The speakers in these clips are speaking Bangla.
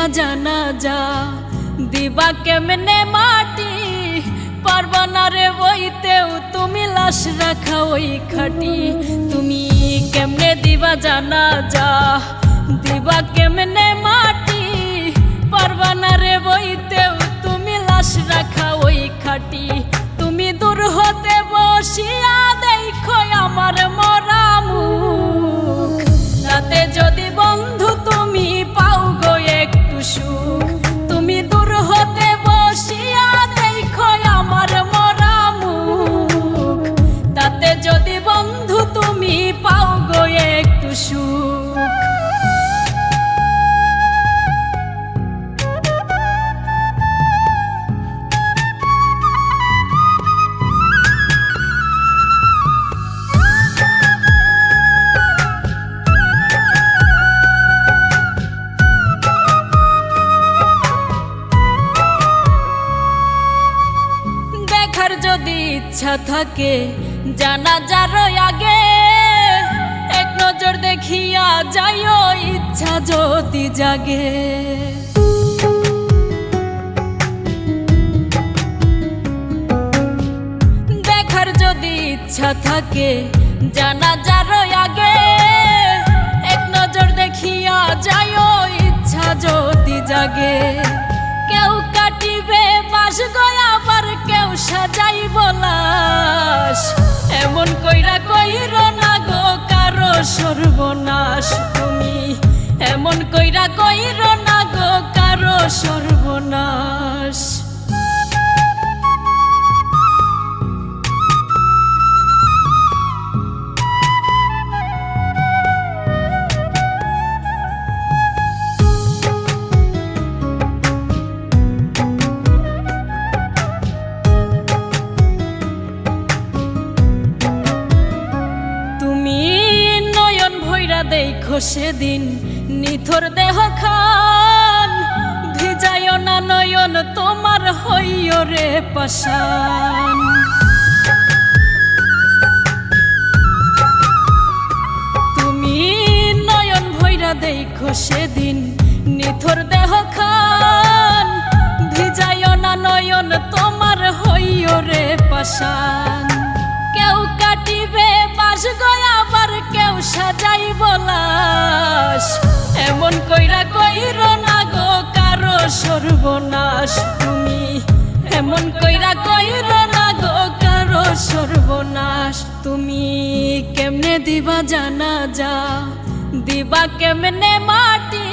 দিবা জানাজা দিবা কেমনে মাটি পারবা না রে বইতেও তুমি লাশ রাখা ওই খাটি তুমি কেমনে দিবা জানাজা দিবা কেমনে মাটি পারবা না রে বইতেও তুমি লাশ রাখা ওই খাটি তুমি দূর হতে বসিয়া দেখো আমার মরা মুখ রাতে যদি বন্ধু তুমি পাও গো একটু সুখ তুমি দূর হতে বসিয়া দেখো আমার মরা মুখ তাতে যদি বন্ধু তুমি পাও গো একটু সুখ যদি ইচ্ছা থাকে জানাজার আগে এক নজর দেখিয়া যাইও ইচ্ছা যদি জাগে দেখার যদি ইচ্ছা থাকে জানাজার আগে এক নজর দেখিয়া যাইও ইচ্ছা যদি জাগে কেউ কাটিবে বাস গয়া আবার কেউ সাজাইব লাশ এমন কইরা কইর না গো কারো সর্বনাশ তুমি এমন কইরা কইর না গো কারো সর্বনাশ দেখো সেদিন নিথর দেহ খান ভিজায় না নয়ন তোমার হইয় রে পাশান তুমি নয়ন ভৈরা দেখো সেদিন নিথর দেহ খান ভিজায় না নয়ন তোমার হইয় রে পাশান কেউ কাটিবে বাস গয়া আবার কেউ সাজাইব লাশ এমন কইরা কইর না গো কারো সর্বনাশ তুমি এমন কইরা কইর না গো কারো সর্বনাশ তুমি কেমনে দিবা জানাজা দিবা কেমনে মাটি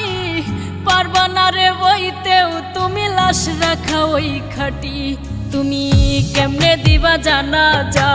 পারবা না রে বইতেও তুমি লাশ রাখা ওই খাটি তুমি কেমনে দিবা জানাজা